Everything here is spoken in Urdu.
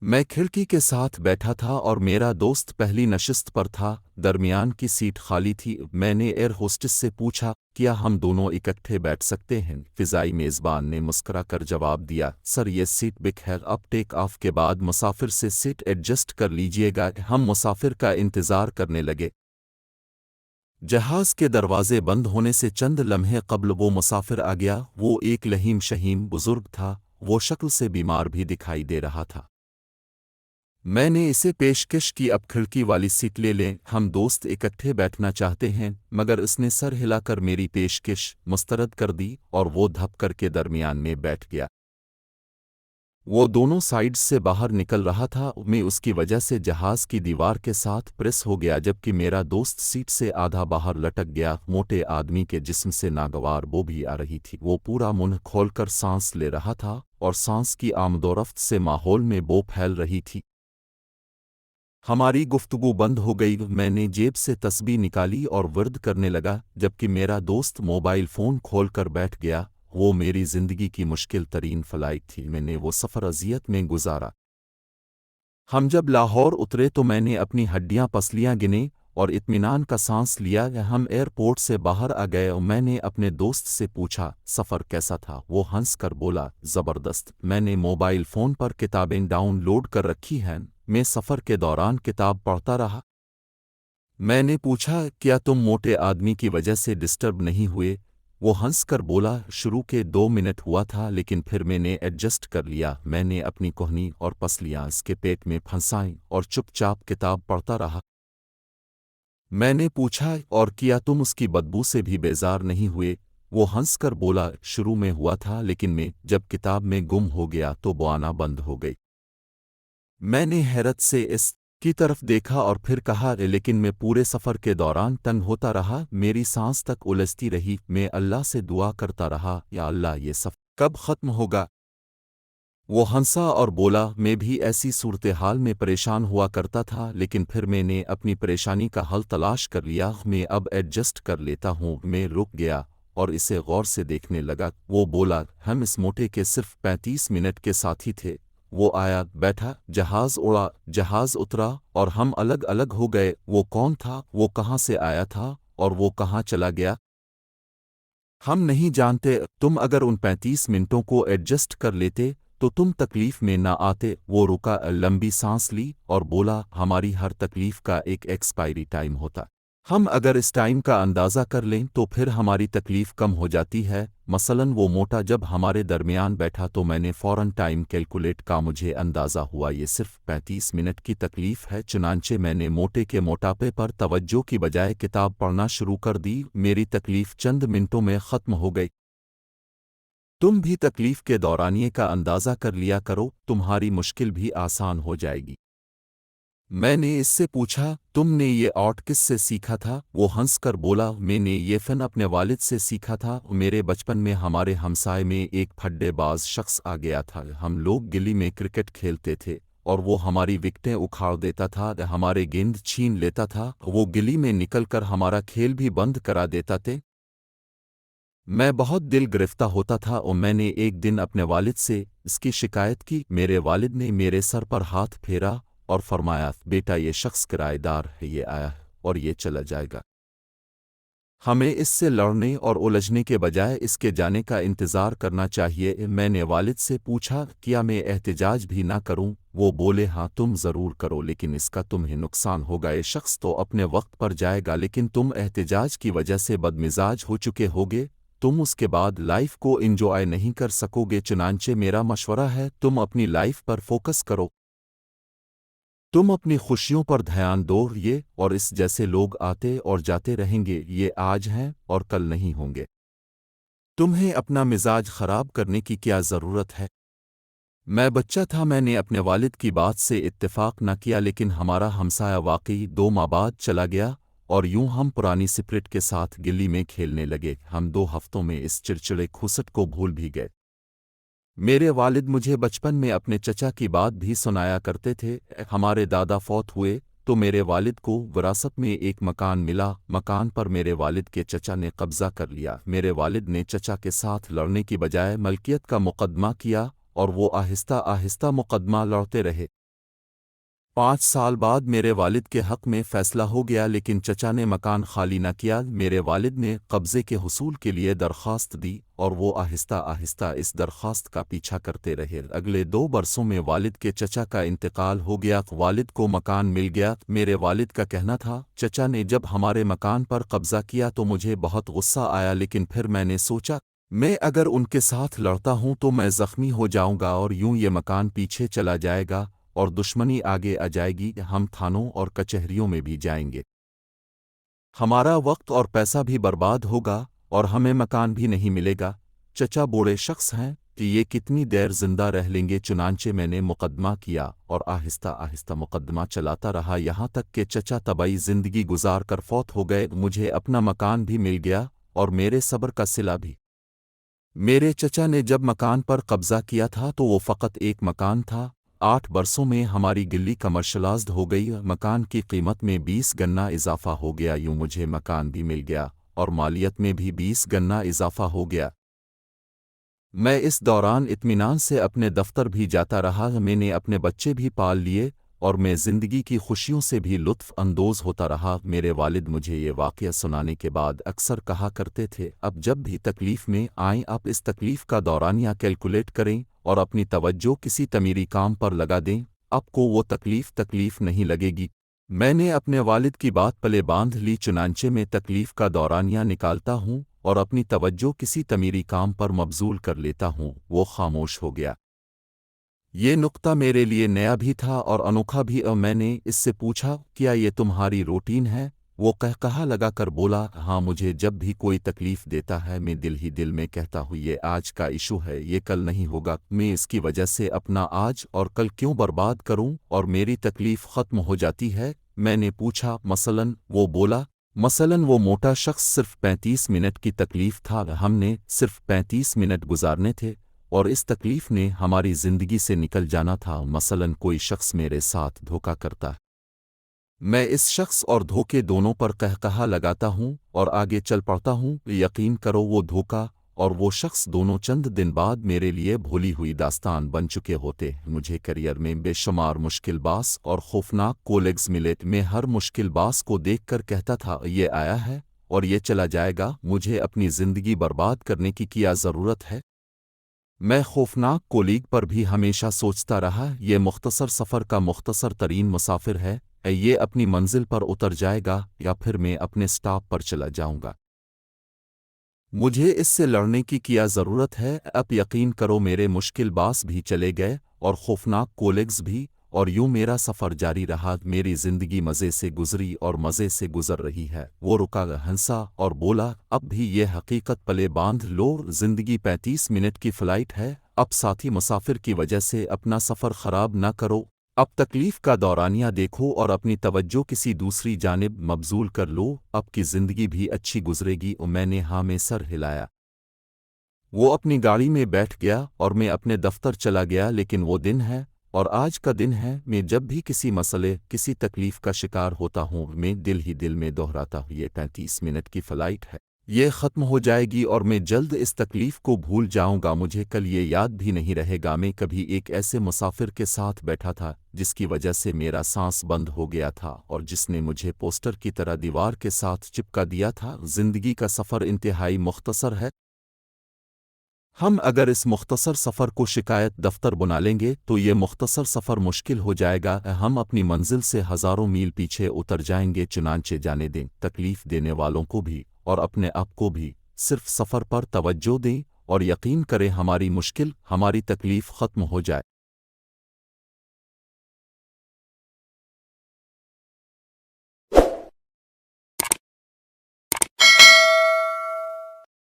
میں کھڑکی کے ساتھ بیٹھا تھا اور میرا دوست پہلی نشست پر تھا، درمیان کی سیٹ خالی تھی۔ میں نے ایئر ہوسٹس سے پوچھا، کیا ہم دونوں اکٹھے بیٹھ سکتے ہیں؟ فضائی میزبان نے مسکرا کر جواب دیا، سر یہ سیٹ بک ہے، اب ٹیک آف کے بعد مسافر سے سیٹ ایڈجسٹ کر لیجئے گا۔ ہم مسافر کا انتظار کرنے لگے۔ جہاز کے دروازے بند ہونے سے چند لمحے قبل وہ مسافر آ گیا۔ وہ ایک لہیم شہیم بزرگ تھا، وہ شکل سے بیمار بھی دکھائی دے رہا تھا۔ میں نے اسے پیشکش کی، اب کھڑکی والی سیٹ لے لیں، ہم دوست اکٹھے بیٹھنا چاہتے ہیں، مگر اس نے سر ہلا کر میری پیشکش مسترد کر دی اور وہ دھپ کر کے درمیان میں بیٹھ گیا۔ وہ دونوں سائیڈز سے باہر نکل رہا تھا، میں اس کی وجہ سے جہاز کی دیوار کے ساتھ پریس ہو گیا، جبکہ میرا دوست سیٹ سے آدھا باہر لٹک گیا۔ موٹے آدمی کے جسم سے ناگوار بو بھی آ رہی تھی۔ وہ پورا منہ کھول کر سانس لے رہا تھا اور سانس کی آمد و رفت سے ماحول میں بو پھیل رہی تھی۔ ہماری گفتگو بند ہو گئی۔ میں نے جیب سے تسبیح نکالی اور ورد کرنے لگا، جبکہ میرا دوست موبائل فون کھول کر بیٹھ گیا۔ وہ میری زندگی کی مشکل ترین فلائٹ تھی، میں نے وہ سفر اذیت میں گزارا۔ ہم جب لاہور اترے تو میں نے اپنی ہڈیاں پسلیاں گنے اور اطمینان کا سانس لیا۔ ہم ایئرپورٹ سے باہر آ گئے اور میں نے اپنے دوست سے پوچھا، سفر کیسا تھا؟ وہ ہنس کر بولا، زبردست، میں نے موبائل فون پر کتابیں ڈاؤن لوڈ کر رکھی ہیں، میں سفر کے دوران کتاب پڑھتا رہا۔ میں نے پوچھا، کیا تم موٹے آدمی کی وجہ سے ڈسٹرب نہیں ہوئے؟ وہ ہنس کر بولا، شروع کے 2 منٹ ہوا تھا لیکن پھر میں نے ایڈجسٹ کر لیا۔ میں نے اپنی کوہنی اور پسلیاں اس کے پیٹ میں پھنسائیں اور چپ چاپ کتاب پڑھتا رہا۔ میں نے پوچھا، اور کیا تم اس کی بدبو سے بھی بیزار نہیں ہوئے؟ وہ ہنس کر بولا، شروع میں ہوا تھا لیکن میں جب کتاب میں گم ہو گیا تو بو آنا بند ہو گئی۔ میں نے حیرت سے اس کی طرف دیکھا اور پھر کہا، لیکن میں پورے سفر کے دوران تنگ ہوتا رہا، میری سانس تک الجھتی رہی۔ میں اللہ سے دعا کرتا رہا، یا اللہ یہ سفر کب ختم ہوگا؟ وہ ہنسا اور بولا، میں بھی ایسی صورتحال میں پریشان ہوا کرتا تھا لیکن پھر میں نے اپنی پریشانی کا حل تلاش کر لیا، میں اب ایڈجسٹ کر لیتا ہوں۔ میں رک گیا اور اسے غور سے دیکھنے لگا۔ وہ بولا، ہم اس موٹے کے صرف 35 منٹ کے ساتھی تھے۔ وہ آیا، بیٹھا، جہاز اڑا، جہاز اترا اور ہم الگ الگ ہو گئے۔ وہ کون تھا؟ وہ کہاں سے آیا تھا؟ اور وہ کہاں چلا گیا؟ ہم نہیں جانتے۔ تم اگر ان 35 منٹوں کو ایڈجسٹ کر لیتے تو تم تکلیف میں نہ آتے۔ وہ رکا، لمبی سانس لی اور بولا، ہماری ہر تکلیف کا ایک ایکسپائری ٹائم ہوتا۔ ہم اگر اس ٹائم کا اندازہ کر لیں تو پھر ہماری تکلیف کم ہو جاتی ہے۔ مثلاً وہ موٹا جب ہمارے درمیان بیٹھا تو میں نے فوراً ٹائم کیلکولیٹ کا، مجھے اندازہ ہوا یہ صرف 35 منٹ کی تکلیف ہے، چنانچہ میں نے موٹے کے موٹاپے پر توجہ کی بجائے کتاب پڑھنا شروع کر دی۔ میری تکلیف چند منٹوں میں ختم ہو گئی۔ تم بھی تکلیف کے دورانیے کا اندازہ کر لیا کرو، تمہاری مشکل بھی آسان ہو جائے گی۔ میں نے اس سے پوچھا، تم نے یہ آرٹ کس سے سیکھا تھا؟ وہ ہنس کر بولا، میں نے یہ فن اپنے والد سے سیکھا تھا۔ میرے بچپن میں ہمارے ہمسائے میں ایک پھڈے باز شخص آ گیا تھا۔ ہم لوگ گلی میں کرکٹ کھیلتے تھے اور وہ ہماری وکٹیں اکھاڑ دیتا تھا، ہمارے گیند چھین لیتا تھا، وہ گلی میں نکل کر ہمارا کھیل بھی بند کرا دیتا تھے۔ میں بہت دل گرفتہ ہوتا تھا اور میں نے ایک دن اپنے والد سے اس کی شکایت کی۔ میرے والد نے میرے سر پر ہاتھ پھیرا اور فرمایا، بیٹا یہ شخص کرایہ دار ہے، یہ آیا ہے اور یہ چلا جائے گا۔ ہمیں اس سے لڑنے اور الجھنے کے بجائے اس کے جانے کا انتظار کرنا چاہیے۔ میں نے والد سے پوچھا، کیا میں احتجاج بھی نہ کروں؟ وہ بولے، ہاں تم ضرور کرو، لیکن اس کا تمہیں نقصان ہوگا۔ یہ شخص تو اپنے وقت پر جائے گا لیکن تم احتجاج کی وجہ سے بدمزاج ہو چکے ہوگے، تم اس کے بعد لائف کو انجوائے نہیں کر سکو گے۔ چنانچہ میرا مشورہ ہے، تم اپنی لائف پر فوکس کرو، تم اپنی خوشیوں پر دھیان دو۔ یہ اور اس جیسے لوگ آتے اور جاتے رہیں گے، یہ آج ہیں اور کل نہیں ہوں گے۔ تمہیں اپنا مزاج خراب کرنے کی کیا ضرورت ہے؟ میں بچہ تھا، میں نے اپنے والد کی بات سے اتفاق نہ کیا، لیکن ہمارا ہمسایہ واقعی 2 ماہ بعد چلا گیا اور یوں ہم پرانی سپرٹ کے ساتھ گلی میں کھیلنے لگے۔ ہم 2 ہفتوں میں اس چڑچڑے کھوسٹ کو بھول بھی گئے۔ میرے والد مجھے بچپن میں اپنے چچا کی بات بھی سنایا کرتے تھے۔ ہمارے دادا فوت ہوئے تو میرے والد کو وراثت میں ایک مکان ملا، مکان پر میرے والد کے چچا نے قبضہ کر لیا۔ میرے والد نے چچا کے ساتھ لڑنے کی بجائے ملکیت کا مقدمہ کیا اور وہ آہستہ آہستہ مقدمہ لڑتے رہے۔ 5 سال بعد میرے والد کے حق میں فیصلہ ہو گیا، لیکن چچا نے مکان خالی نہ کیا۔ میرے والد نے قبضے کے حصول کے لیے درخواست دی اور وہ آہستہ آہستہ اس درخواست کا پیچھا کرتے رہے۔ اگلے 2 برسوں میں والد کے چچا کا انتقال ہو گیا۔ والد کو مکان مل گیا۔ میرے والد کا کہنا تھا، چچا نے جب ہمارے مکان پر قبضہ کیا تو مجھے بہت غصہ آیا، لیکن پھر میں نے سوچا میں اگر ان کے ساتھ لڑتا ہوں تو میں زخمی ہو جاؤں گا اور یوں یہ مکان پیچھے چلا جائے گا اور دشمنی آگے آ جائے گی، ہم تھانوں اور کچہریوں میں بھی جائیں گے، ہمارا وقت اور پیسہ بھی برباد ہوگا اور ہمیں مکان بھی نہیں ملے گا۔ چچا بوڑھے شخص ہیں کہ یہ کتنی دیر زندہ رہ لیں گے، چنانچہ میں نے مقدمہ کیا اور آہستہ آہستہ مقدمہ چلاتا رہا یہاں تک کہ چچا طبعی زندگی گزار کر فوت ہو گئے۔ مجھے اپنا مکان بھی مل گیا اور میرے صبر کا صلہ بھی۔ میرے چچا نے جب مکان پر قبضہ کیا تھا تو وہ فقط ایک مکان تھا۔ 8 برسوں میں ہماری گلی کمرشلائزڈ ہو گئی، مکان کی قیمت میں 20 گنا اضافہ ہو گیا، یوں مجھے مکان بھی مل گیا اور مالیت میں بھی 20 گنا اضافہ ہو گیا۔ میں اس دوران اطمینان سے اپنے دفتر بھی جاتا رہا، میں نے اپنے بچے بھی پال لیے اور میں زندگی کی خوشیوں سے بھی لطف اندوز ہوتا رہا۔ میرے والد مجھے یہ واقعہ سنانے کے بعد اکثر کہا کرتے تھے، اب جب بھی تکلیف میں آئیں آپ اس تکلیف کا دورانیہ کیلکولیٹ کریں اور اپنی توجہ کسی تعمیری کام پر لگا دیں، آپ کو وہ تکلیف نہیں لگے گی۔ میں نے اپنے والد کی بات پلے باندھ لی، چنانچہ میں تکلیف کا دورانیہ نکالتا ہوں اور اپنی توجہ کسی تعمیری کام پر مبذول کر لیتا ہوں۔ وہ خاموش ہو گیا۔ یہ نقطہ میرے لیے نیا بھی تھا اور انوکھا بھی، اور میں نے اس سے پوچھا، کیا یہ تمہاری روٹین ہے؟ وہ کہا لگا کر بولا، ہاں، مجھے جب بھی کوئی تکلیف دیتا ہے میں دل ہی دل میں کہتا ہوں یہ آج کا ایشو ہے، یہ کل نہیں ہوگا، میں اس کی وجہ سے اپنا آج اور کل کیوں برباد کروں اور میری تکلیف ختم ہو جاتی ہے۔ میں نے پوچھا، مثلاً؟ وہ بولا، مثلاً وہ موٹا شخص صرف 35 منٹ کی تکلیف تھا، ہم نے صرف 35 منٹ گزارنے تھے اور اس تکلیف نے ہماری زندگی سے نکل جانا تھا۔ مثلاً کوئی شخص میرے ساتھ دھوکہ کرتا ہے، میں اس شخص اور دھوکے دونوں پر کہا لگاتا ہوں اور آگے چل پڑتا ہوں۔ یقین کرو وہ دھوکہ اور وہ شخص دونوں چند دن بعد میرے لیے بھولی ہوئی داستان بن چکے ہوتے۔ مجھے کیریئر میں بے شمار مشکل باس اور خوفناک کولیگز ملے، میں ہر مشکل باس کو دیکھ کر کہتا تھا یہ آیا ہے اور یہ چلا جائے گا، مجھے اپنی زندگی برباد کرنے کی کیا ضرورت ہے؟ میں خوفناک کولیگ پر بھی ہمیشہ سوچتا رہا، یہ مختصر سفر کا مختصر ترین مسافر ہے، یہ اپنی منزل پر اتر جائے گا یا پھر میں اپنے سٹاپ پر چلا جاؤں گا، مجھے اس سے لڑنے کی کیا ضرورت ہے؟ اب یقین کرو میرے مشکل باس بھی چلے گئے اور خوفناک کولیگز بھی، اور یوں میرا سفر جاری رہا۔ میری زندگی مزے سے گزری اور مزے سے گزر رہی ہے۔ وہ رکا، ہنسا اور بولا، اب بھی یہ حقیقت پلے باندھ لو، زندگی 35 منٹ کی فلائٹ ہے، اب ساتھی مسافر کی وجہ سے اپنا سفر خراب نہ کرو، اب تکلیف کا دورانیہ دیکھو اور اپنی توجہ کسی دوسری جانب مبذول کر لو، اب کی زندگی بھی اچھی گزرے گی۔ اور میں نے ہاں میں سر ہلایا۔ وہ اپنی گاڑی میں بیٹھ گیا اور میں اپنے دفتر چلا گیا، لیکن وہ دن ہے اور آج کا دن ہے، میں جب بھی کسی مسئلے کسی تکلیف کا شکار ہوتا ہوں میں دل ہی دل میں دہراتا ہوں یہ 35 منٹ کی فلائٹ ہے، یہ ختم ہو جائے گی اور میں جلد اس تکلیف کو بھول جاؤں گا، مجھے کل یہ یاد بھی نہیں رہے گا میں کبھی ایک ایسے مسافر کے ساتھ بیٹھا تھا جس کی وجہ سے میرا سانس بند ہو گیا تھا اور جس نے مجھے پوسٹر کی طرح دیوار کے ساتھ چپکا دیا تھا۔ زندگی کا سفر انتہائی مختصر ہے، ہم اگر اس مختصر سفر کو شکایت دفتر بنا لیں گے تو یہ مختصر سفر مشکل ہو جائے گا، ہم اپنی منزل سے ہزاروں میل پیچھے اتر جائیں گے۔ چنانچہ جانے دیں تکلیف دینے والوں کو بھی اور اپنے آپ کو بھی، صرف سفر پر توجہ دیں اور یقین کریں ہماری مشکل، ہماری تکلیف ختم ہو جائے۔